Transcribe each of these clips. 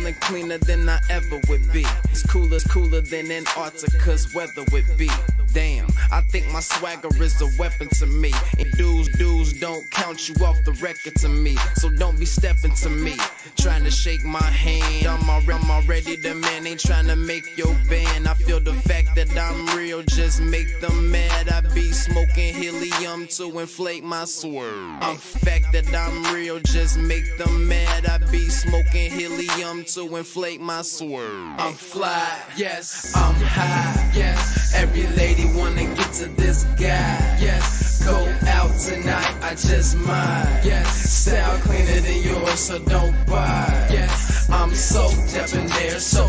feeling cleaner than I ever would be. It's cooler than Antarctica's weather would be. Damn, I think my swagger is a weapon to me. And dudes don't count you off the record to me. So don't be stepping to me, trying to shake my hand. I'm already the man, ain't trying to make your band. I feel the fact that I'm real, just make them mad. I be smoking helium to inflate my swerve. I'm fact that I'm real, just make them mad. I be smoking helium to inflate my swerve. I'm fly, yes, I'm high, yes. Every lady wanna get to this guy, yes. Go out tonight, I just might, yes. Style cleaner than yours, so don't buy, yes. I'm so debonair, so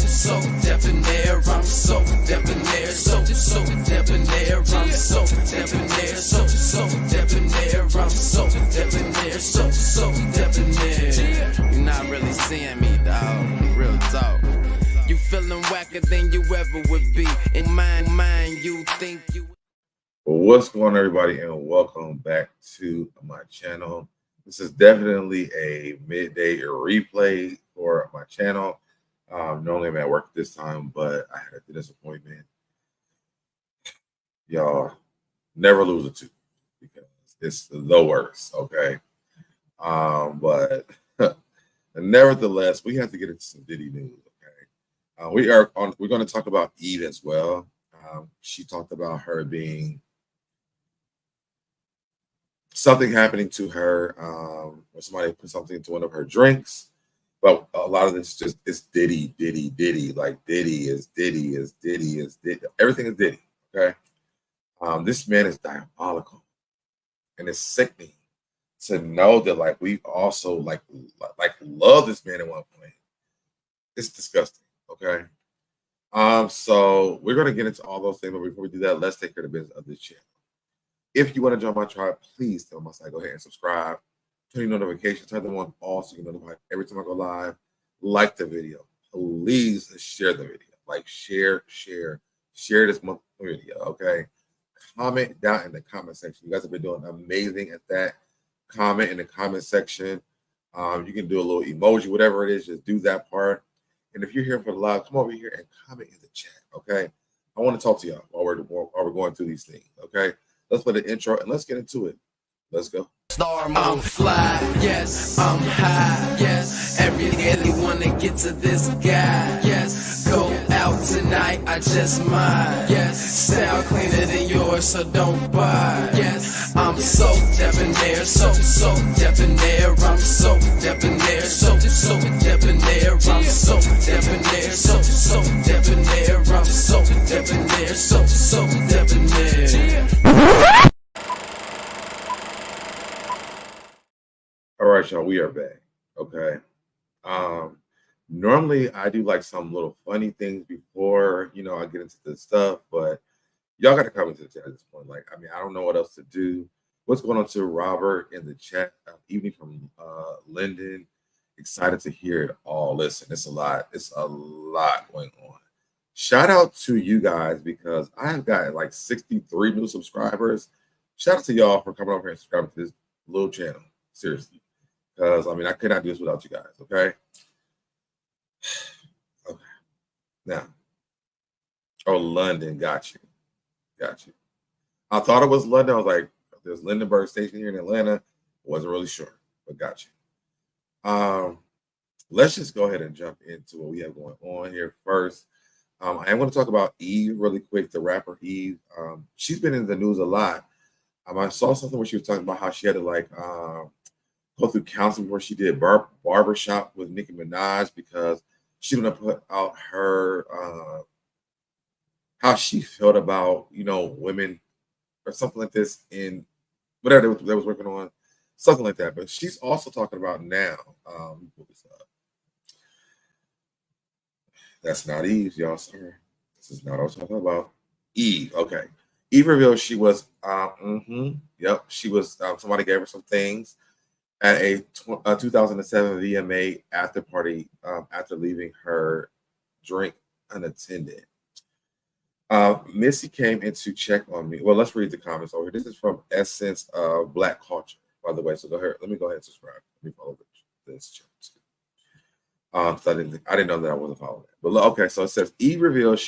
debonair. I'm so debonair, so debonair. I'm so debonair, so debonair. I'm so debonair, so debonair. You're not really seeing me, dog. Real talk. You feeling whacker than you ever would be. In mind, you think you. What's going on, everybody, and welcome back to my channel. This is definitely a midday replay for my channel. Normally I'm at work this time, but I had a disappointment. Y'all never lose a tooth because it's the worst, okay? But nevertheless, we have to get into some Diddy news, okay? We're going to talk about Eve as well. She talked about her being something happening to her, or somebody put something into one of her drinks. But a lot of this just is Diddy. Like Diddy is Diddy. Everything is Diddy, okay? This man is diabolical. And it's sickening to know that, like, we also like love this man at one point. It's disgusting, okay? So we're going to get into all those things, but before we do that, let's take care of the business of this channel. If you want to join my tribe, please tell my side, go ahead and subscribe. Turn your notifications, turn them on all so you can notify every time I go live. Like the video. Please share the video. Like, share this month's video, okay? Comment down in the comment section. You guys have been doing amazing at that. Comment in the comment section. You can do a little emoji, whatever it is, just do that part. And if you're here for the live, come over here and comment in the chat, okay? I want to talk to y'all while we're going through these things, okay? Let's play the intro and let's get into it. Let's go. I'm fly, yes, I'm high, yes. Every daily wanna get to this guy, yes. Go out tonight, I just might, yes. Style cleaner than yours, so don't buy, yes. I'm so debonair, so debonair. I'm so debonair, so debonair. I'm so debonair, so debonair. I'm so debonair, so debonair. All right, y'all, we are back, okay? Normally I do like some little funny things before, I get into this stuff, but y'all got to comment to the chat at this point. Like, I mean, I don't know what else to do. What's going on to Robert in the chat? Evening from Linden. Excited to hear it all. Listen, it's a lot going on. Shout out to you guys because I've got like 63 new subscribers. Shout out to y'all for coming over here and subscribing to this little channel. Seriously. Because, I mean, I could not do this without you guys, okay? Okay. Now, London, got you. I thought it was London. I was like, there's Lindenberg Station here in Atlanta. Wasn't really sure, but got you. Let's just go ahead and jump into what we have going on here first. I am going to talk about Eve really quick, the rapper Eve. She's been in the news a lot. I saw something where she was talking about how she had to, go through counseling before she did barbershop with Nicki Minaj because she didn't put out her how she felt about women or something like this in whatever they was working on, something like that. But she's also talking about now. That's not Eve, y'all. Sorry, this is not what I was talking about. Eve, okay. Eve revealed she was she was somebody gave her some things at a 2007 VMA after party after leaving her drink unattended. Missy came in to check on me. Well, let's read the comments over here. This is from Essence of Black Culture, by the way. So let me go ahead and subscribe. Let me follow this channel So I didn't know that I wasn't following that. But okay, so it says Eve revealed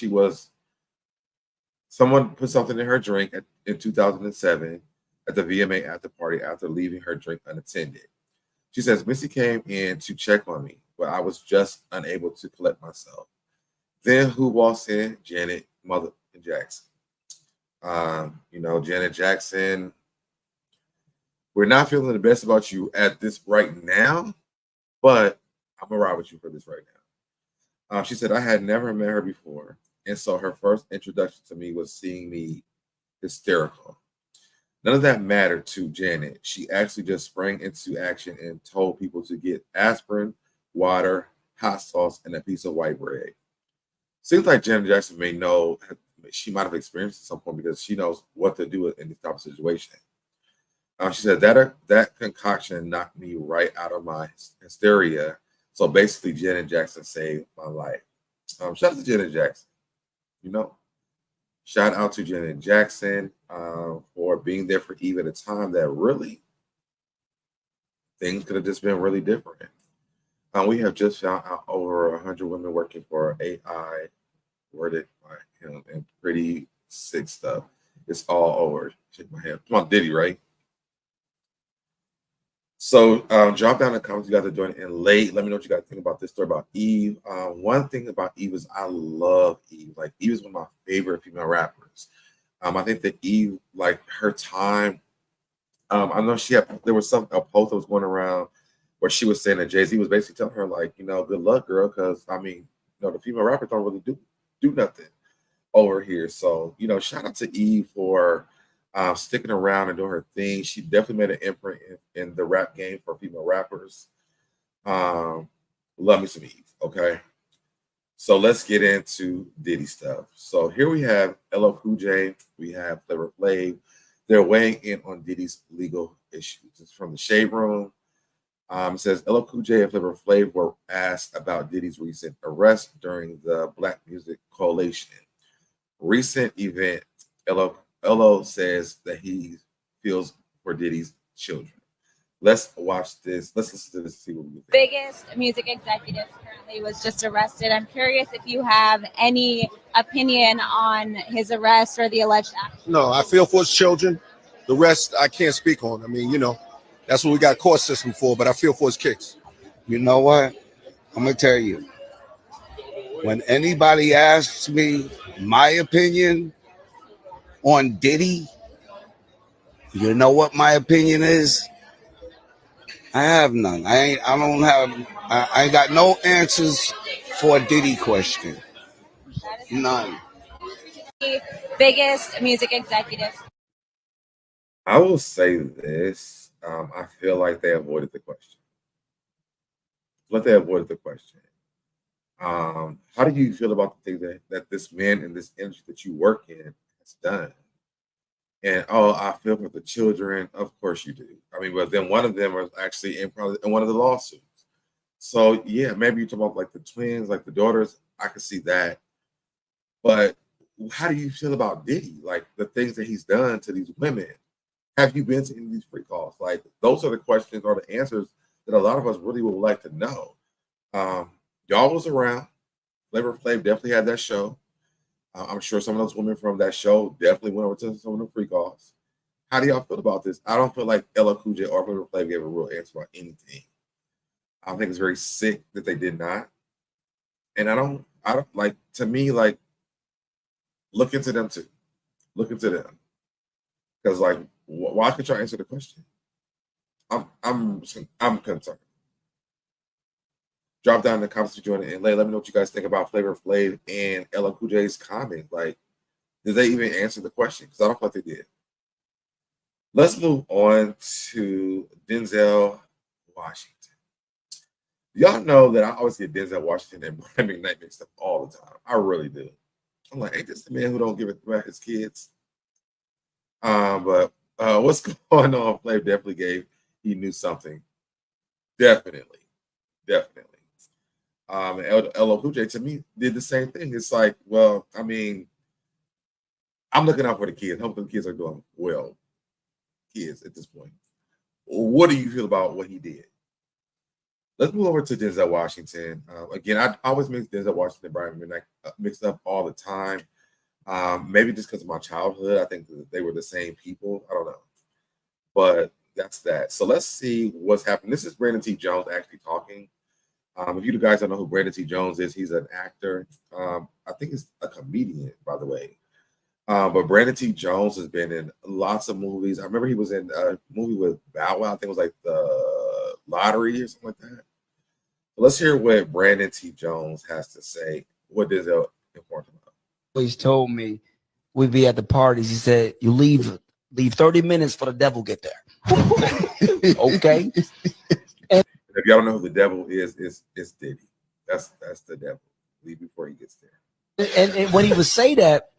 someone put something in her drink in 2007 at the VMA after party after leaving her drink unattended. She says Missy came in to check on me, but I was just unable to collect myself. Then who walks in? Janet, Mother Jackson. Janet Jackson. We're not feeling the best about you at this right now, but I'm gonna ride with you for this right now. She said I had never met her before, and so her first introduction to me was seeing me hysterical. None of that mattered to Janet. She actually just sprang into action and told people to get aspirin, water, hot sauce, and a piece of white bread. Seems like Janet Jackson may know she might have experienced at some point because she knows what to do in this type of situation. She said that concoction knocked me right out of my hysteria. So basically, Janet Jackson saved my life. Shout out to Janet Jackson. Shout out to Janet Jackson for being there for Eve at a time that really things could have just been really different. We have just found out over 100 women working for AI, worded by him, and pretty sick stuff. It's all over. Shake my head. Come on, Diddy, right? So drop down in the comments you guys are doing it in late. Let me know what you guys think about this story about Eve. One thing about Eve is I love Eve. Like Eve is one of my favorite female rappers. I think that Eve, like her time, I know there was a post that was going around where she was saying that Jay-Z was basically telling her, like, good luck, girl, because the female rappers don't really do nothing over here. So, shout out to Eve for sticking around and doing her thing. She definitely made an imprint in the rap game for female rappers. Love me some Eve, okay? So let's get into Diddy stuff. So here we have LL Cool J, we have Flavor Flav. They're weighing in on Diddy's legal issues. It's from the Shade Room. It says LL Cool J and Flavor Flav were asked about Diddy's recent arrest during the Black Music Coalition recent event. LL says that he feels for Diddy's children. Let's watch this. Let's listen to this and see what we think. Biggest music executive currently was just arrested. I'm curious if you have any opinion on his arrest or the alleged action. No, I feel for his children. The rest I can't speak on. I mean, that's what we got court system for, but I feel for his kids. You know what? I'm going to tell you. When anybody asks me my opinion on Diddy, you know what my opinion is? I have none. I ain't got no answers for a Diddy question. None. The biggest music executive. I will say this. I feel like they avoided the question. How do you feel about the things that this man in this industry that you work in has done? And I feel for the children. Of course you do. But then one of them was actually in one of the lawsuits. So yeah, maybe you talk about like the twins, like the daughters. I can see that. But how do you feel about Diddy? Like the things that he's done to these women. Have you been to any of these free calls? Like those are the questions or the answers that a lot of us really would like to know. Y'all was around. Flavor Flav definitely had that show. I'm sure some of those women from that show definitely went over to some of the free calls. How do y'all feel about this? I don't feel like LL Cool J or Flavor Flav gave a real answer about anything. I think it's very sick that they did not. And I don't like, to me, like, look into them too. Look into them. Because like, why can't y'all answer the question? I'm concerned. Drop down in the comments to join it and let me know what you guys think about Flavor Flav and LL Cool J's comment. Like, did they even answer the question? Because I don't think they did. Let's move on to Denzel Washington. Y'all know that I always get Denzel Washington and Brian McKnight mixed up all the time. I really do. I'm like, ain't this the man who don't give it back his kids? But what's going on? Flav definitely he knew something. Definitely. And LL Cool J to me did the same thing. It's like, well, I'm looking out for the kids. Hopefully the kids are doing well. Kids at this point. What do you feel about what he did? Let's move over to Denzel Washington. Again, I always mix Denzel Washington and Brian McKnight mixed up all the time. Maybe just because of my childhood, I think that they were the same people. I don't know, but that's that. So let's see what's happening. This is Brandon T. Jones actually talking. If you guys don't know who Brandon T. Jones is, he's an actor. I think he's a comedian, by the way. But Brandon T. Jones has been in lots of movies. I remember he was in a movie with Bow Wow. I think it was like The Lottery or something like that. So let's hear what Brandon T. Jones has to say. What is important about? Always told me we'd be at the parties. He said, "You leave 30 minutes for the devil get there." Okay. If y'all don't know who the devil is, it's Diddy. That's the devil. Leave before he gets there. And when he would say that,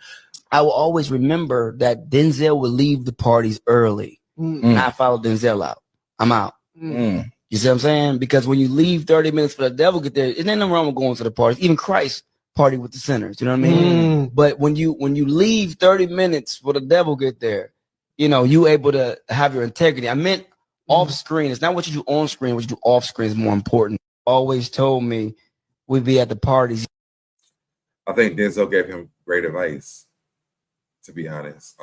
I will always remember that Denzel would leave the parties early. And I follow Denzel out. I'm out. You see what I'm saying? Because when you leave 30 minutes for the devil get there, there's nothing wrong with going to the parties. Even Christ party with the sinners. You know what I mean? But when you leave 30 minutes for the devil get there, you know, you able to have your integrity. I meant off screen. It's not what you do on screen. What you do off screen is more important. Always told me we'd be at the parties. I think Denzel gave him great advice, to be honest.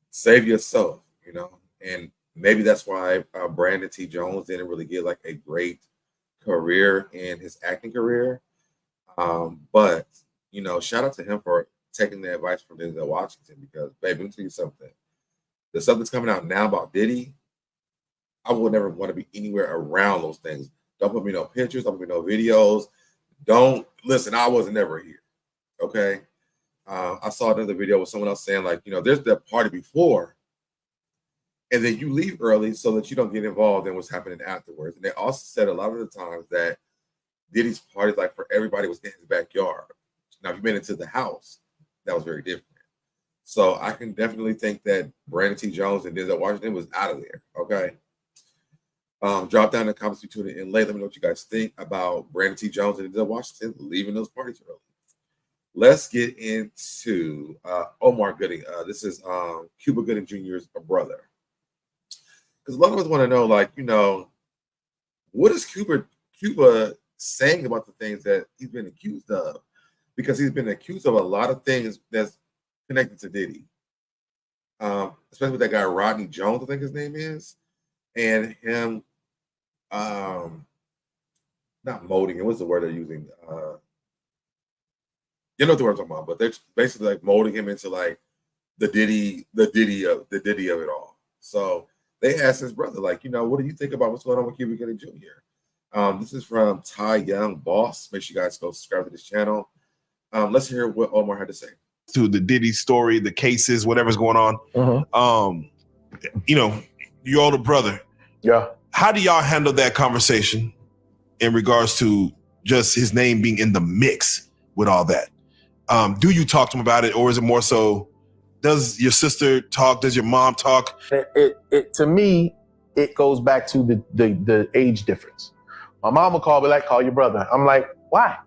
Save yourself, you know, and maybe that's why Brandon T. Jones didn't really get like a great career in his acting career. But, you know, shout out to him for taking the advice from Denzel Washington because, baby, let me tell you something. The stuff that's coming out now about Diddy, I would never want to be anywhere around those things. Don't put me no pictures, don't put me no videos. Don't listen, I wasn't ever here. Okay. I saw another video with someone else saying, like, you know, there's that party before, and then you leave early so that you don't get involved in what's happening afterwards. And they also said a lot of the times that Diddy's party, like for everybody, was in his backyard. Now, if you made it to the house, that was very different. So I can definitely think that Brandon T. Jones and Denzel Washington was out of there. Okay. Drop down in the comments between it and late. Let me know what you guys think about Brandon T. Jones and Denzel Washington leaving those parties early. Let's get into Omar Gooding. This is Cuba Gooding Jr.'s brother. Because a lot of us want to know, like, you know, what is Cuba saying about the things that he's been accused of? Because he's been accused of a lot of things that's connected to Diddy. Especially with that guy, Rodney Jones, I think his name is. And him, not molding it. What's the word they're using? You know what the word I'm talking about, but they're basically like molding him into like the Diddy of it all. So they asked his brother, like, you know, what do you think about what's going on with Cuba Gooding Jr.? This is from Ty Young Boss. Make sure you guys go subscribe to this channel. Let's hear what Omar had to say. To the Diddy story, the cases, whatever's going on. You know, your older brother. Yeah. How do y'all handle that conversation in regards to just his name being in the mix with all that? Do you talk to him about it, or is it more so, does your sister talk? Does your mom talk? It to me, it goes back to the age difference. My mom will call your brother. I'm like, why?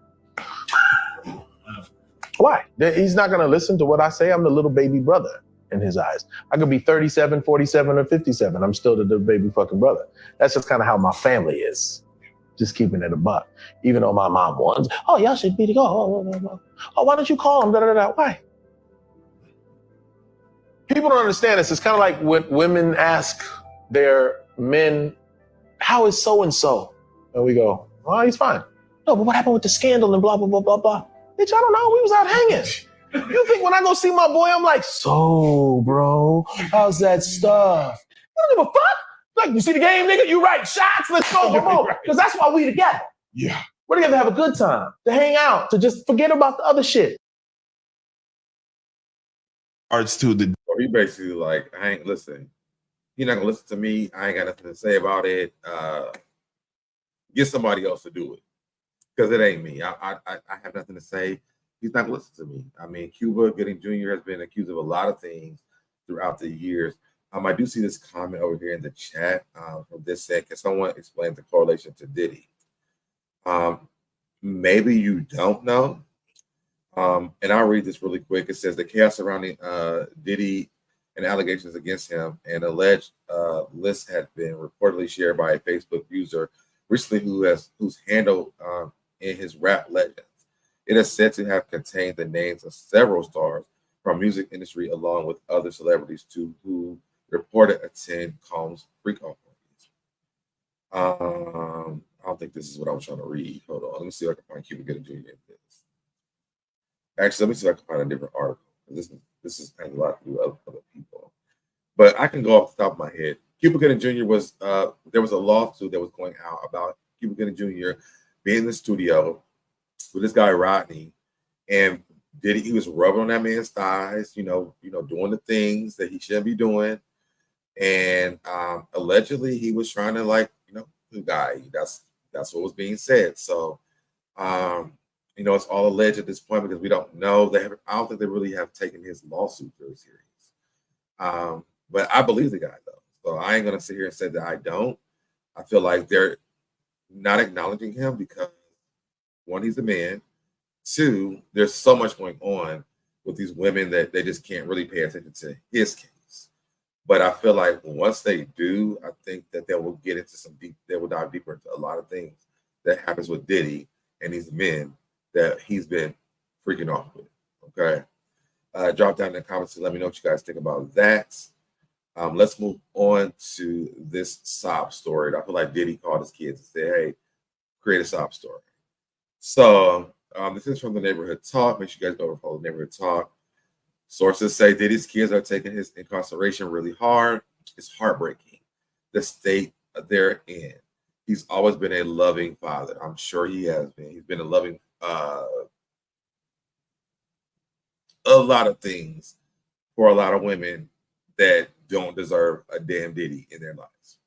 Why? He's not going to listen to what I say. I'm the little baby brother in his eyes. I could be 37, 47, or 57. I'm still the baby fucking brother. That's just kind of how my family is. Just keeping it a buck. Even though my mom wants, oh, y'all should be together. Oh, why don't you call him? Why? People don't understand this. It's kind of like when women ask their men, how is so-and-so? And we go, oh, he's fine. No, but what happened with the scandal and blah, blah, blah, blah, blah. Bitch, I don't know. We was out hanging. You think when I go see my boy, I'm like, so, bro, how's that stuff? I don't give a fuck. Like, you see the game, nigga? You right. Shots, let's go. Come on. Because that's why we together. Yeah. We're together to have a good time, to hang out, to just forget about the other shit. Arts to the. So he basically like, listen, you're not going to listen to me. I ain't got nothing to say about it. Get somebody else to do it. Because it ain't me. I have nothing to say. He's not going to listen to me. I mean, Cuba Gooding Jr. has been accused of a lot of things throughout the years. I do see this comment over here in the chat from this set. Can someone explain the correlation to Diddy? Maybe you don't know. And I'll read this really quick. It says the chaos surrounding Diddy and allegations against him. An alleged list had been reportedly shared by a Facebook user recently whose handle in his rap legends. It is said to have contained the names of several stars from music industry along with other celebrities too who reported attend Combs freak off parties. I don't think this is what I was trying to read. Hold on. Let me see if I can find Cuba Gooding Jr. in this. Actually, let me see if I can find a different article. This has a lot to do with other people. But I can go off the top of my head. Cuba Gooding Jr. was there was a lawsuit that was going out about Cuba Gooding Jr. being in the studio with this guy Rodney, and he was rubbing on that man's thighs, doing the things that he shouldn't be doing, and allegedly he was trying to the guy. That's what was being said. So, it's all alleged at this point because we don't know. I don't think they really have taken his lawsuit very serious. But I believe the guy though, so I ain't gonna sit here and say that I don't. I feel like they're not acknowledging him because one, he's a man. Two, there's so much going on with these women that they just can't really pay attention to his case. But I feel like once they do, I think that they will get into they will dive deeper into a lot of things that happens with Diddy and these men that he's been freaking off with. Okay. Drop down in the comments and let me know what you guys think about that. Let's move on to this sob story. I feel like Diddy called his kids and said, hey, create a sob story. So this is from the Neighborhood Talk. Make sure you guys go over and follow the Neighborhood Talk. Sources say Diddy's kids are taking his incarceration really hard. It's heartbreaking, the state they're in. He's always been a loving father. I'm sure he has been. He's been a loving a lot of things for a lot of women that don't deserve a damn Diddy in their lives.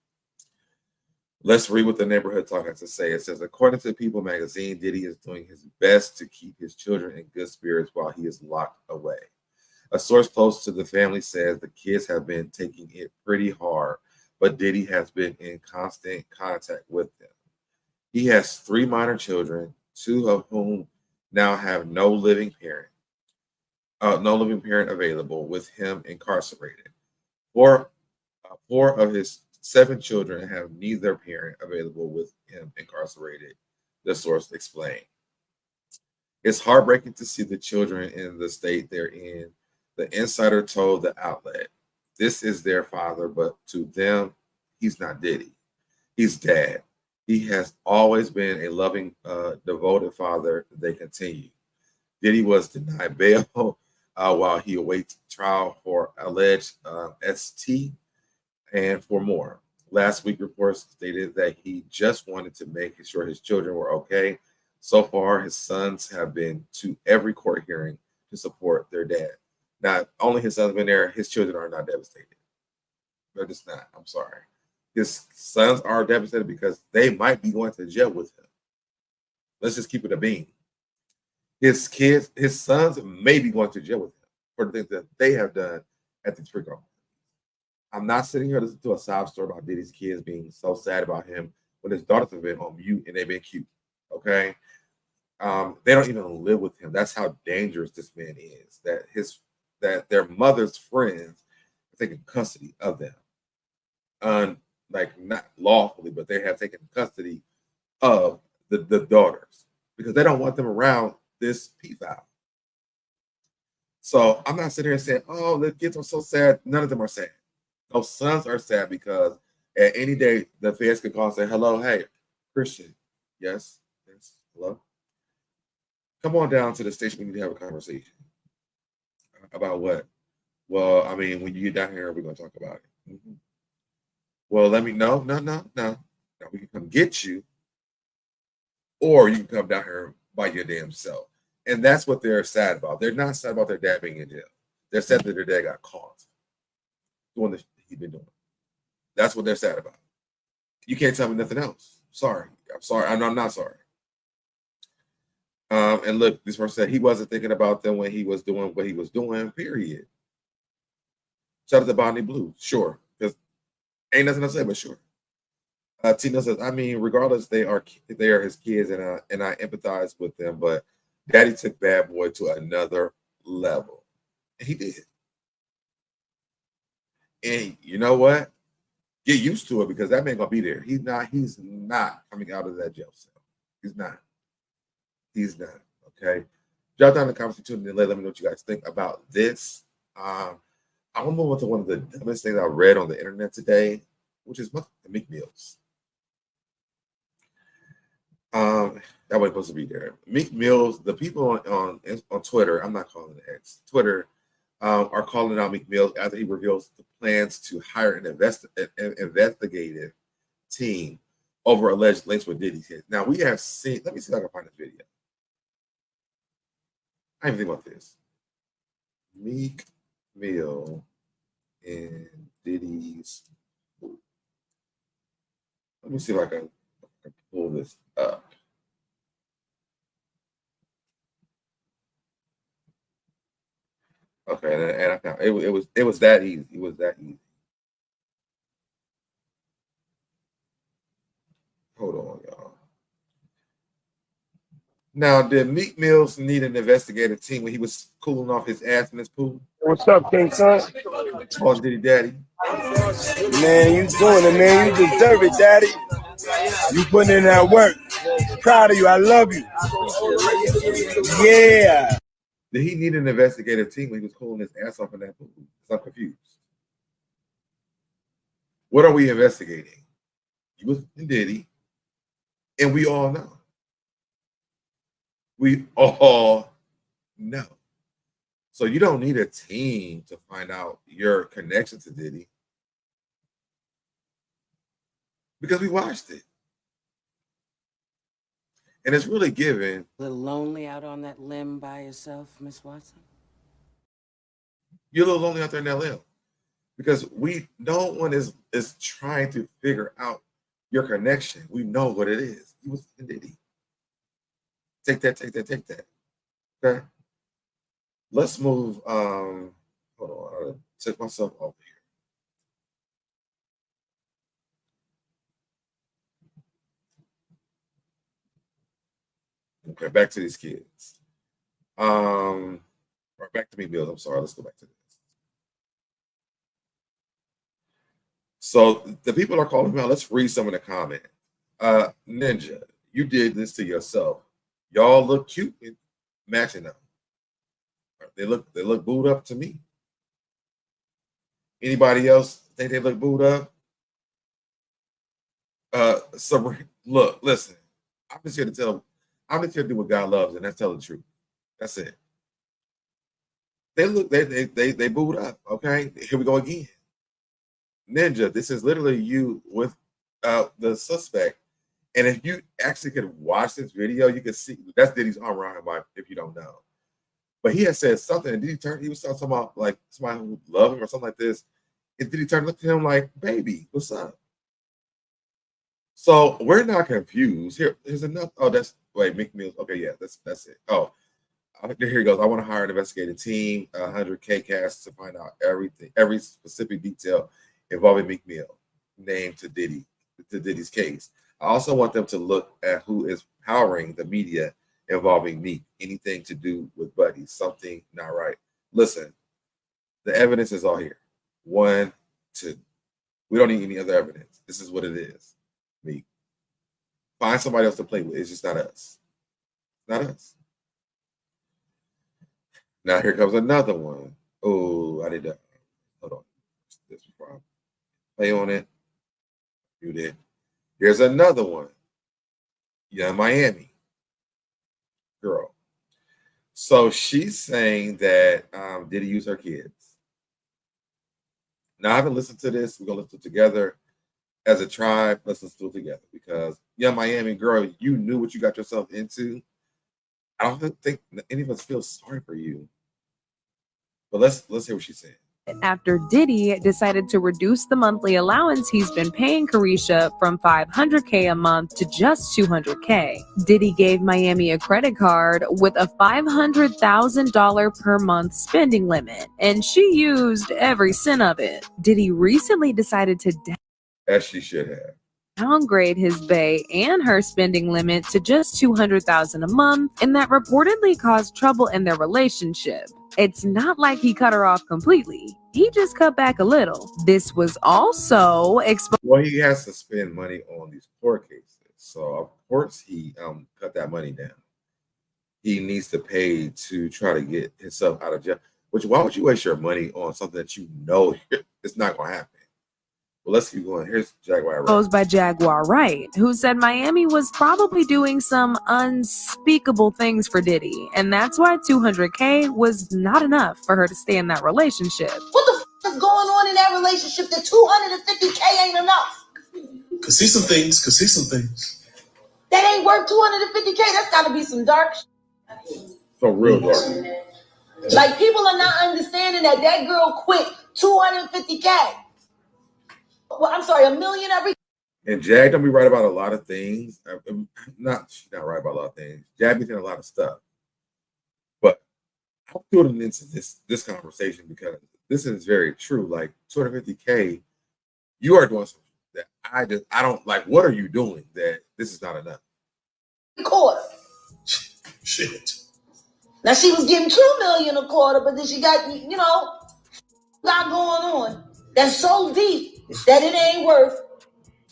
Let's read what the Neighborhood Talk has to say. It says, according to People magazine, Diddy is doing his best to keep his children in good spirits while he is locked away. A source close to the family says the kids have been taking it pretty hard, but Diddy has been in constant contact with them. He has 3 minor children, 2 of whom now have no living parent available with him incarcerated. 4 of his 7 children have neither parent available with him incarcerated, the source explained. It's heartbreaking to see the children in the state they're in. The insider told the outlet, this is their father, but to them, he's not Diddy. He's dad. He has always been a loving, devoted father, they continue. Diddy was denied bail while he awaits trial for alleged ST and for more. Last week, reports stated that he just wanted to make sure his children were okay. So far, his sons have been to every court hearing to support their dad. Not only his sons have been there, his children are not devastated. They're just not. I'm sorry. His sons are devastated because they might be going to jail with him. Let's just keep it a bean. His sons may be going to jail with him for the things that they have done at the freak off. I'm not sitting here listening to a sob story about Diddy's kids being so sad about him when his daughters have been on mute and they've been cute. Okay. They don't even live with him. That's how dangerous this man is. That their mother's friends are taking custody of them. Not lawfully, but they have taken custody of the daughters because they don't want them around this pedophile. So I'm not sitting here saying, oh, the kids are so sad. None of them are sad. Those sons are sad because at any day the feds could call and say, hello, hey, Christian. Yes, hello. Come on down to the station. We need to have a conversation. About what? Well, I mean, when you get down here, we're going to talk about it. Mm-hmm. Well, let me know. No. Now we can come get you, or you can come down here by your damn self. And that's what they're sad about. They're not sad about their dad being in jail. They're sad that their dad got caught doing the shit he's been doing. That's what they're sad about. You can't tell me nothing else. Sorry. I'm sorry. I'm not sorry. And look, this person said he wasn't thinking about them when he was doing what he was doing, period. Shout out to Bonnie Blue. Sure. Because ain't nothing to say, but sure. Tina says, I mean, regardless, they are his kids, and I empathize with them, but Daddy took Bad Boy to another level. And he did. And you know what? Get used to it because that man gonna be there. He's not coming out of that jail cell. He's not. Okay. Drop down in the comments and let me know what you guys think about this. I'm gonna move on to one of the dumbest things I read on the internet today, which is Meek Mills. That was supposed to be there. Meek Mills, the people on Twitter, I'm not calling it X, Twitter, are calling out Meek Mills after he reveals the plans to hire an investigative team over alleged links with Diddy's hit. Now we have seen, let me see if I can find this video. I didn't think about this. Meek Mill and Diddy's. Let me see if I can pull this up. Okay, and I found it was that easy. It was that easy. Hold on, y'all. Now, did Meek Mills need an investigative team when he was cooling off his ass in his pool? What's up, King Son? Oh, Diddy Daddy. Man, you doing it, man. You deserve it, Daddy. You putting in that work. Proud of you. I love you. Yeah. Did he need an investigative team when he was cooling his ass off in that pool? I'm confused. What are we investigating? He was Diddy, and we all know. We all know. So you don't need a team to find out your connection to Diddy because we watched it. And it's really given. A little lonely out on that limb by yourself, Miss Watson? You're a little lonely out there in that limb because no one is trying to figure out your connection. We know what it is. He was Diddy. Take that. Okay. Let's move. Hold on. I took myself over here. Okay, back to these kids. Or back to Meek Mills. I'm sorry. Let's go back to this. So the people are calling me out. Let's read some of the comments. Ninja, you did this to yourself. Y'all look cute and matching them. They look booed up to me. Anybody else think they look booed up? So look, listen. I'm just here to do what God loves, and that's tell the truth. That's it. They booed up. Okay, here we go again. Ninja, this is literally you with the suspect. And if you actually could watch this video, you could see that's Diddy's arm around him, if you don't know. But he had said something, and he was talking about like somebody who loved him or something like this. And Diddy turned to look at him like, baby, what's up? So we're not confused. Here's enough. Oh, Meek Mills. Okay, yeah, that's it. Oh, here he goes. I want to hire an investigative team, 100K cash to find out everything, every specific detail involving Meek Mill, named to Diddy's case. I also want them to look at who is powering the media involving Meek. Anything to do with Buddy, something not right. Listen, the evidence is all here. 1, 2. We don't need any other evidence. This is what it is. Meek. Find somebody else to play with. It's just not us. Not us. Now here comes another one. Oh, I did that. Hold on. This problem. Play on it. You did. Here's another one. Yeah, Miami girl. So she's saying that Diddy use her kids. Now I haven't listened to this. We're gonna listen to it together as a tribe. Let's listen to it together because yeah, Miami girl, you knew what you got yourself into. I don't think any of us feel sorry for you. But let's hear what she's saying. After Diddy decided to reduce the monthly allowance he's been paying Carisha from $500K a month to just $200K. Diddy gave Miami a credit card with a $500,000 per month spending limit, and she used every cent of it. Diddy recently decided to as she should have downgrade his bae and her spending limit to just $200,000 a month, and that reportedly caused trouble in their relationship. It's not like he cut her off completely. he just cut back a little. This was also exposed. Well, he has to spend money on these court cases, so of course he cut that money down. He needs to pay to try to get himself out of jail. Which, why would you waste your money on something that you know it's not going to happen? Well, let's keep going. Here's Jaguar Wright. By Jaguar Wright, who said Miami was probably doing some unspeakable things for Diddy, and that's why 200K was not enough for her to stay in that relationship. What the f is going on in that relationship that 250K ain't enough? Could see some things. That ain't worth 250K. That's got to be some dark shit. So real dark. Like, people are not understanding that girl quit 250K. Well, I'm sorry, $1 million every. And Jag don't be right about a lot of things. She's not right about a lot of things. Jag be saying a lot of stuff. But I'm tuning into this conversation because this is very true. Like 250K, you are doing something that I don't like. What are you doing that this is not enough? Quarter. Shit. Now she was getting $2 million a quarter, but then she got, got going on. That's so deep that it ain't worth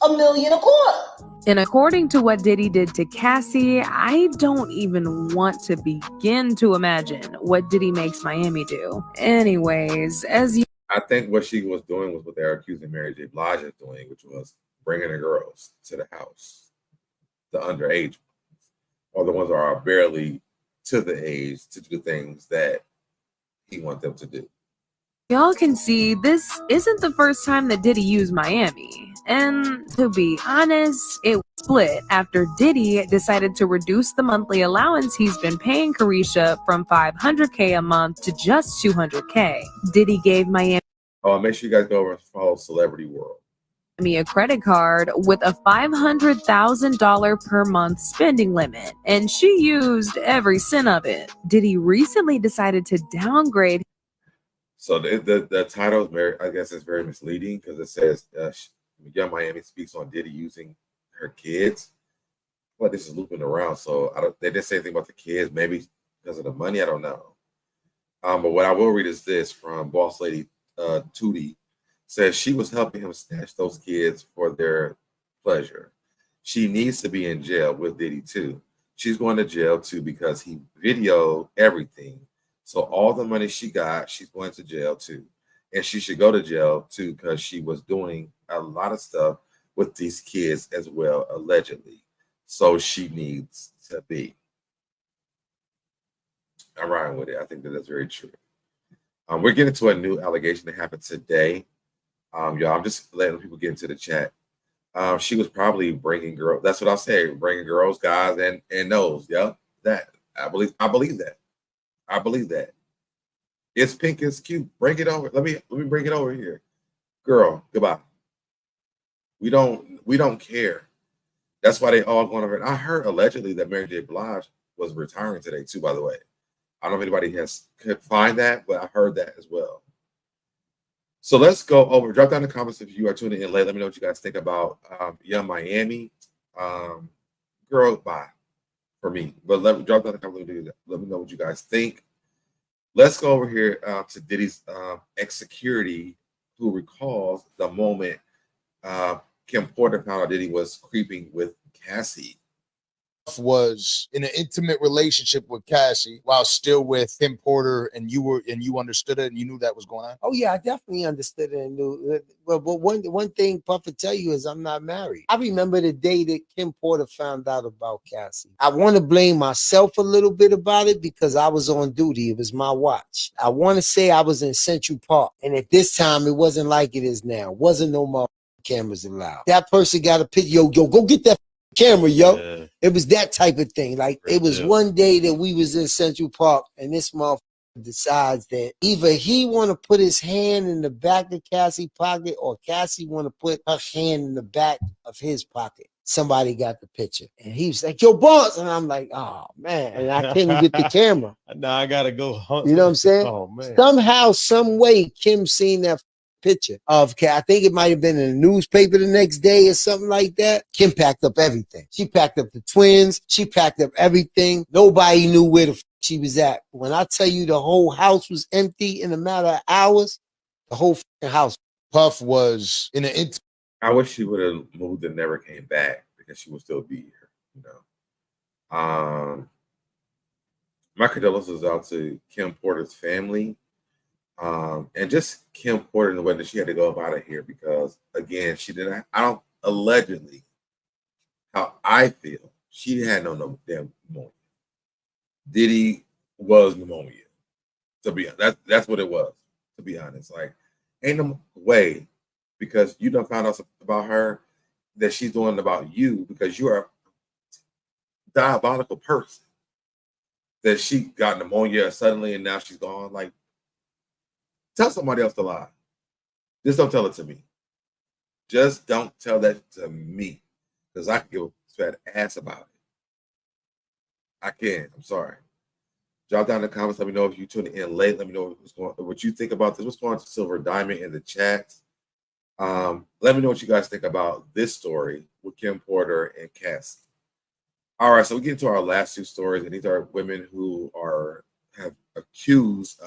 $1 million a quarter. And according to what Diddy did to Cassie, I don't even want to begin to imagine what Diddy makes Miami do. Anyways, I think what she was doing was what they're accusing Mary J. Blige of doing, which was bringing the girls to the house, the underage ones, or the ones that are barely to the age to do things that he wants them to do. y'all can see, this isn't the first time that Diddy used Miami. And to be honest, it was split after Diddy decided to reduce the monthly allowance he's been paying Carisha from $500K a month to just $200K. Diddy gave Miami Make sure you guys go over and follow Celebrity World. a credit card with a $500,000 per month spending limit, and she used every cent of it. Diddy recently decided to downgrade. So the title is very, I guess it's very misleading because it says Young Miami speaks on Diddy using her kids. Well, this is looping around, so they didn't say anything about the kids. Maybe because of the money, I don't know. But what I will read is this from Boss Lady Tootie. Says she was helping him snatch those kids for their pleasure. She needs to be in jail with Diddy too. She's going to jail too because he videoed everything. So all the money she got, she's going to jail too. And she should go to jail too because she was doing a lot of stuff with these kids as well, allegedly. So she needs to be. I'm riding with it. I think that's very true. We're getting to a new allegation that happened today. Y'all, I'm just letting people get into the chat. She was probably bringing girls. That's what I'll say. Bringing girls, guys, and those. Yeah, that I believe that. I believe that. It's pink. It's cute. Bring it over. Let me bring it over here. Girl, goodbye. We don't care. That's why they all going over. I heard allegedly that Mary J. Blige was retiring today too. By the way, I don't know if anybody could find that, but I heard that as well. So let's go over. Drop down in the comments if you are tuning in late. Let me know what you guys think about Young Miami. Girl, bye for me. But drop down in the comments. Let me know what you guys think. Let's go over here to Diddy's ex-security, who recalls the moment Kim Porter found out Diddy was creeping with Cassie. Was in an intimate relationship with Cassie while still with Kim Porter, and you understood it and you knew that was going on? Oh yeah, I definitely understood it and knew. But one thing Puff would tell you is I'm not married. I remember the day that Kim Porter found out about Cassie. I want to blame myself a little bit about it because I was on duty. It was my watch. I want to say I was in Central Park, and at this time it wasn't like it is now. Wasn't no more cameras allowed. That person got a picture. Yo, go get that camera, yo. Yeah. It was that type of thing. Like it was one day that we was in Central Park and this motherfucker decides that either he want to put his hand in the back of Cassie's pocket or Cassie want to put her hand in the back of his pocket. Somebody got the picture and he was like, yo, boss. And I'm like, oh man. And I couldn't get the camera. Now I gotta go hunt. You know what I'm saying? Oh man. Somehow, some way, Kim seen that picture of I think it might have been in the newspaper the next day or something like that. Kim packed up everything. She packed up the twins. She packed up everything. Nobody knew where the she was at. When I tell you the whole house was empty in a matter of hours, The whole fucking house. Puff was in an I wish she would have moved and never came back because she would still be here, you know. My condolences out to Kim Porter's family. And just Kim Porter and the way that she had to go up out of here because again, she didn't allegedly how I feel, she had no damn pneumonia. Diddy was pneumonia. To be that's what it was, to be honest. Like, ain't no way, because you done found out about her that she's doing about you because you are a diabolical person. That she got pneumonia suddenly and now she's gone. Like, tell somebody else to lie. Just don't tell it to me. Just don't tell that to me. Because I can give a fat ass about it. I can. I'm sorry. Drop down in the comments. Let me know if you tuned in late. Let me know what you think about this. What's going on to Silver Diamond in the chat? Let me know what you guys think about this story with Kim Porter and Cassie. All right, so we get into our last two stories, and these are women who have accused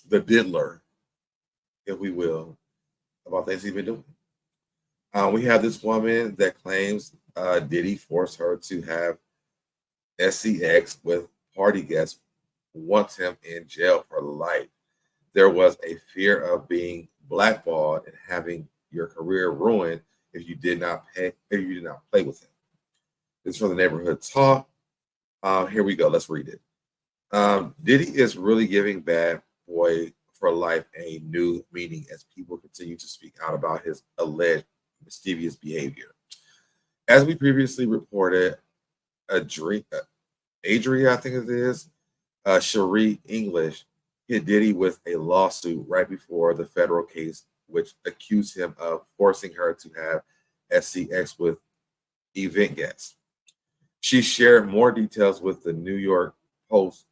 the diddler, if we will, about things he's been doing. We have this woman that claims Diddy forced her to have sex with party guests, wants him in jail for life. There was a fear of being blackballed and having your career ruined if you did not play with him. This is from the Neighborhood Talk. Here we go. Let's read it. Diddy is really giving Bad Boy for Life a new meaning as people continue to speak out about his alleged mischievous behavior. As we previously reported, Adria, I think it is, Sheri English hit Diddy with a lawsuit right before the federal case, which accused him of forcing her to have sex with event guests. She shared more details with the New York Post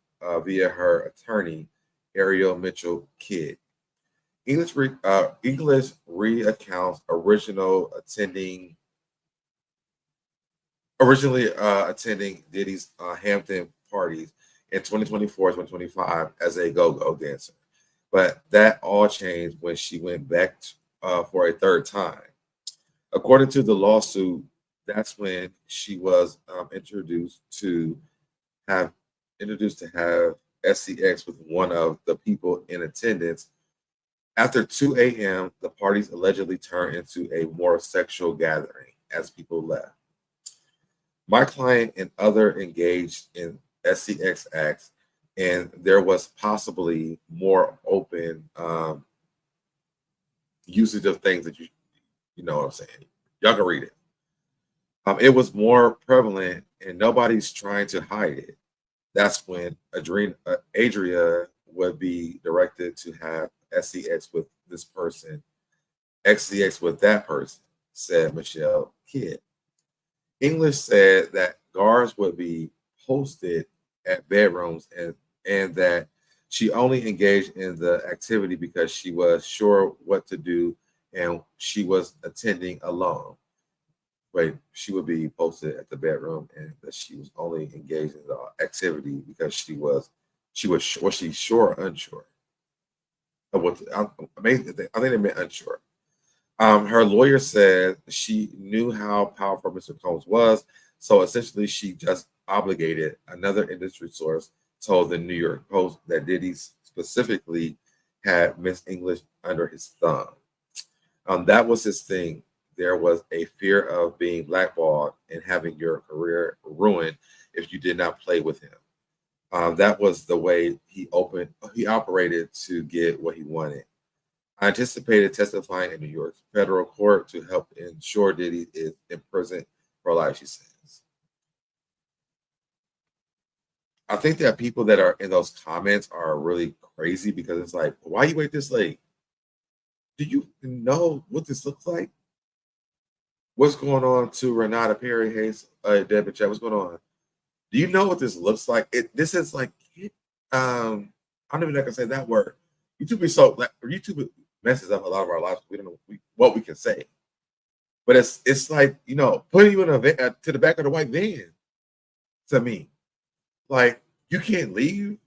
via her attorney, Ariel Mitchell-Kidd. English recounts originally attending Diddy's Hampton parties in 2024 and 2025 as a go-go dancer. But that all changed when she went back for a third time. According to the lawsuit, that's when she was introduced to have sex with one of the people in attendance. After 2 a.m., the parties allegedly turned into a more sexual gathering as people left. My client and other engaged in sex acts, and there was possibly more open usage of things that you know what I'm saying. Y'all can read it. It was more prevalent, and nobody's trying to hide it. That's when Adria would be directed to have sex with this person, sex with that person, said Mitchell-Kidd. English said that guards would be posted at bedrooms and that she only engaged in the activity because she was sure what to do and she was attending alone. Wait, she would be posted at the bedroom and that she was only engaged in the activity because she was sure or unsure. I think they meant unsure. Her lawyer said she knew how powerful Mr. Combs was, so essentially she just obligated. Another industry source told the New York Post that Diddy specifically had Miss English under his thumb. That was his thing. There was a fear of being blackballed and having your career ruined if you did not play with him. That was the way he operated to get what he wanted. I anticipated testifying in New York federal court to help ensure Diddy is in prison for life, she says. I think that people that are in those comments are really crazy because it's like, why you wait this late? Do you know what this looks like? What's going on to Renata Perry Hayes, Deborah Chat? What's going on? Do you know what this looks like? This is like, I don't even know if I can say that word. YouTube messes up a lot of our lives. We don't know what we can say. But it's like, putting you in to the back of the white van to me. Like, you can't leave.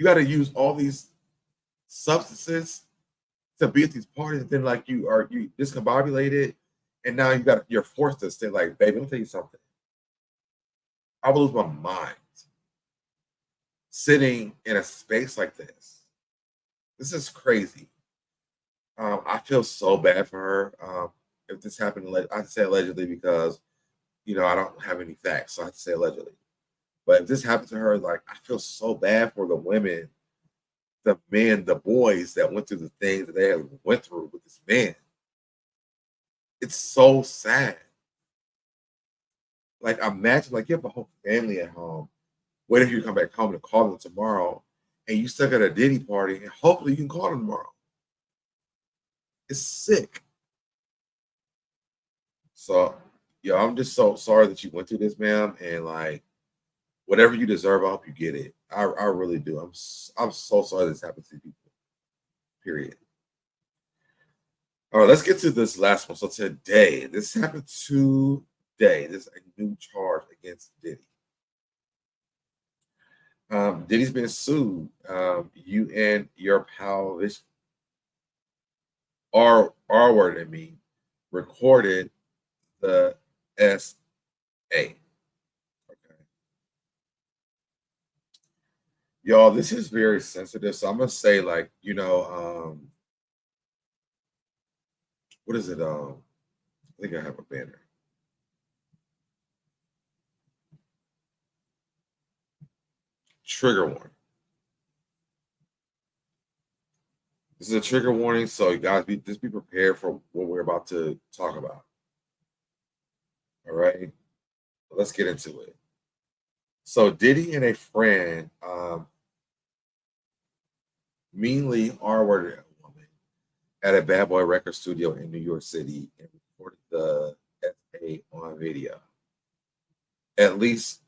You got to use all these substances to be at these parties, and then like you discombobulated, and now you're forced to stay. Like, baby, let me tell you something. I would lose my mind sitting in a space like this. This is crazy. I feel so bad for her. If this happened, I say allegedly because, I don't have any facts, so I have to say allegedly. But if this happened to her, like, I feel so bad for the women, the men, the boys that went through the things that they went through with this man. It's so sad. Like, imagine, like, you have a whole family at home, waiting for you to come back home to call them tomorrow, and you stuck at a Diddy party, and hopefully you can call them tomorrow. It's sick. So, I'm just so sorry that you went through this, ma'am, and like, whatever you deserve, I hope you get it. I really do. I'm so sorry this happened to people. Period. All right, let's get to this last one. So today, this happened today. This is a new charge against Diddy. Diddy's been sued. You and your pal, this R-word in me, recorded the S.A. Y'all, this is very sensitive. So I'm gonna say, like, what is it? I think I have a banner. Trigger warning. This is a trigger warning, so you guys just be prepared for what we're about to talk about. All right, let's get into it. So Diddy and a friend meanly R-worded a woman at a Bad Boy record studio in New York City and recorded the SA on video. At least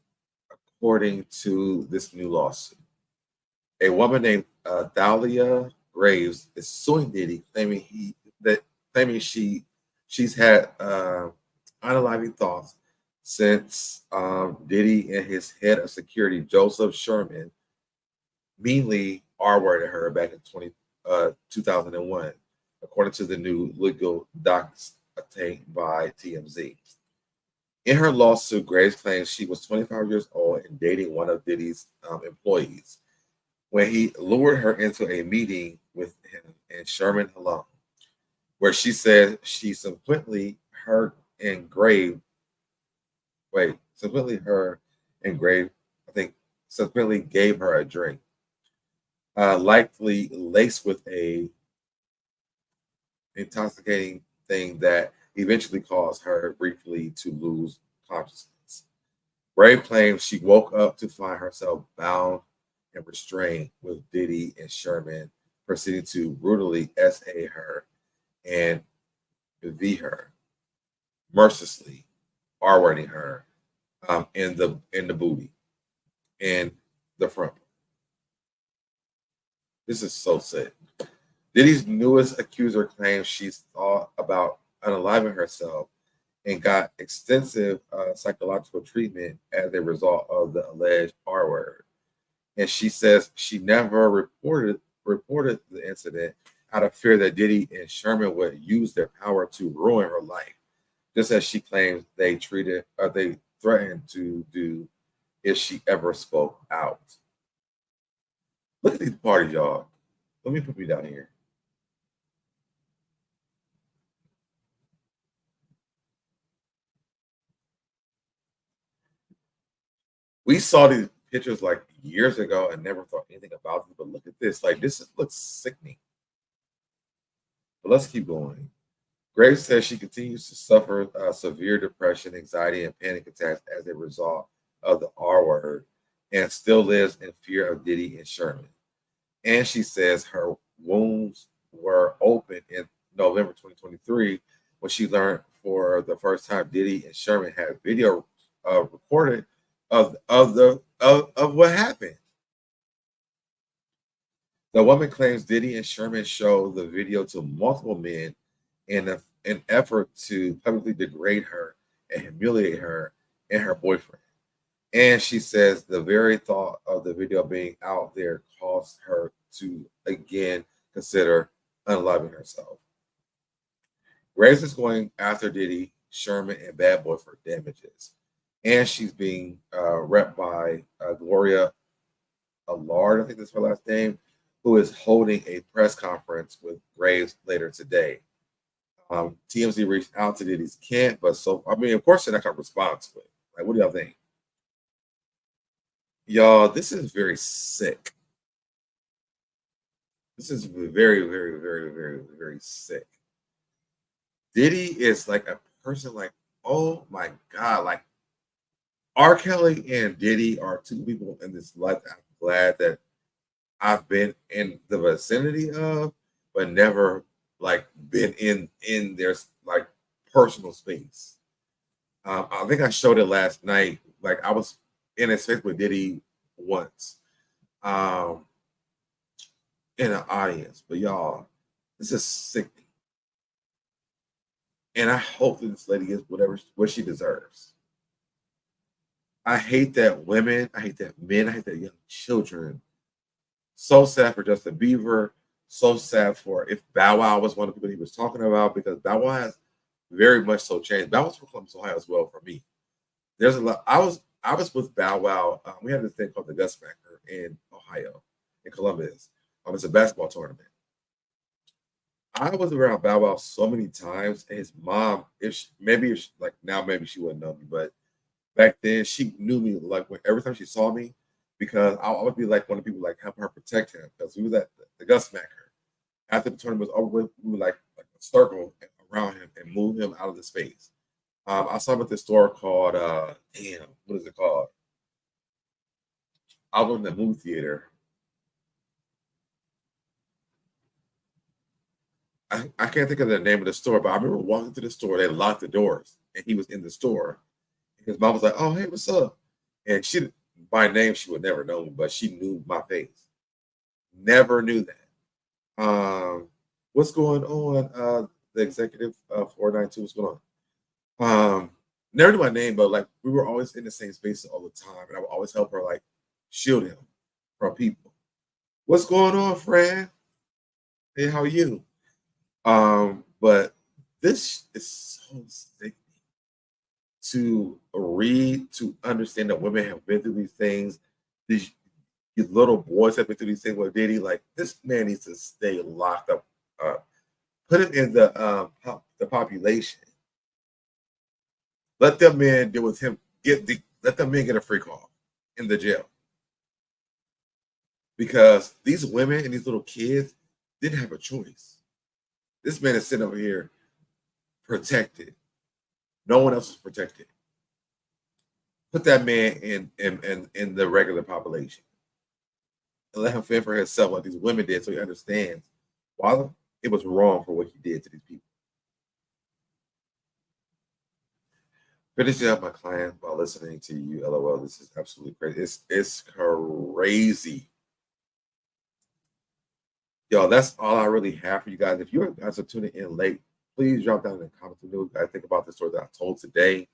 according to this new lawsuit. A woman named Thalia Graves is suing Diddy, claiming she's had unaliving thoughts since Diddy and his head of security, Joseph Sherman, meanly R-worded her back in 2001, according to the new legal docs obtained by TMZ. In her lawsuit, Graves claims she was 25 years old and dating one of Diddy's employees when he lured her into a meeting with him and Sherman alone, where she said she subsequently gave her a drink, likely laced with a intoxicating thing that eventually caused her briefly to lose consciousness. Graves claims she woke up to find herself bound and restrained, with Diddy and Sherman proceeding to brutally SA her and V her, mercilessly R-wording her in the booty and the front. This is so sick. Diddy's newest accuser claims she's thought about unaliving herself and got extensive psychological treatment as a result of the alleged R-word. And she says she never reported the incident out of fear that Diddy and Sherman would use their power to ruin her life, just as she claims they threatened to do if she ever spoke out. Look at these parties, y'all. Let me put me down here. We saw these pictures like years ago and never thought anything about it, but look at this. Like, looks sickening. But let's keep going. Graves says she continues to suffer severe depression, anxiety, and panic attacks as a result of the R-word and still lives in fear of Diddy and Sherman. And she says her wounds were open in November 2023 when she learned for the first time Diddy and Sherman had video recorded of what happened. The woman claims Diddy and Sherman showed the video to multiple men in an effort to publicly degrade her and humiliate her and her boyfriend. And she says the very thought of the video being out there caused her to again consider unloving herself. Grace is going after Diddy, Sherman, and Bad Boy for damages. And she's being repped by Gloria Allard, I think that's her last name, who is holding a press conference with Graves later today. TMZ reached out to Diddy's camp, but of course they're not going to respond to it. Like, what do y'all think? Y'all, this is very sick. This is very, very, very, very, very sick. Diddy is like a person like, oh my God, like R. Kelly and Diddy are two people in this life I'm glad that I've been in the vicinity of, but never like been in their like personal space. I think I showed it last night. Like I was in a space with Diddy once, in an audience. But y'all, this is sickening. And I hope that this lady gets what she deserves. I hate that women, I hate that men, I hate that young children. So sad for Justin Bieber. So sad for if Bow Wow was one of the people he was talking about, because Bow Wow has very much so changed. Bow Wow's from Columbus, Ohio as well for me. There's a lot. I was with Bow Wow. We had this thing called the Gus Smacker in Ohio, in Columbus. It's a basketball tournament. I was around Bow Wow so many times, and his mom, maybe she wouldn't know me, but back then she knew me like every time she saw me, because I would be like one of the people like helping her protect him, because we was at the Gus Smacker. After the tournament was over with, we would like a circle around him and move him out of the space. I saw him at this store called what is it called? I was in the movie theater. I can't think of the name of the store, but I remember walking to the store. They locked the doors, and he was in the store. His mom was like, "Oh, hey, what's up?" And she, by name, she would never know me, but she knew my face. Never knew that. What's going on? The executive 492. What's going on? Never knew my name, but like we were always in the same spaces all the time, and I would always help her like shield him from people. What's going on, friend? Hey, how are you? But this is so sick to read, to understand that women have been through these things. These little boys have been through these things with Diddy. Like, this man needs to stay locked up. Put him in the population. Let them men deal with him. Let them men get a free call in the jail. Because these women and these little kids didn't have a choice. This man is sitting over here protected. No one else is protected. Put that man in the regular population. And let him fend for himself like these women did, so he understands why it was wrong for what he did to these people. Finishing up my client while listening to you, LOL. This is absolutely crazy. It's crazy. Yo, that's all I really have for you guys. If you guys are tuning in late, please drop down in the comments what you guys think about the story that I told today.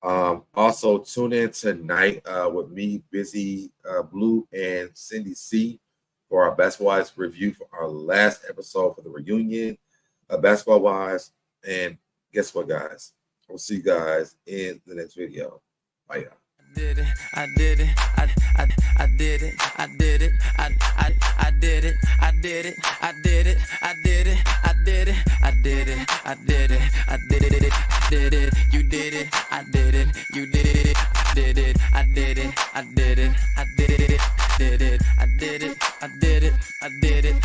Also, tune in tonight with me, Busy Blue, and Cindy C for our Basketball Wise review for our last episode for the reunion of Basketball Wise. And guess what, guys? We'll see you guys in the next video. Bye, y'all. Did it, I did it, I did it, I did it, I did it, I did it, I did it, I did it, I did it, I did it, I did it, I did it, did it, you did it, I did it, you did it, I did it, I did it, I did it, I did it, I did it, I did it, I did it,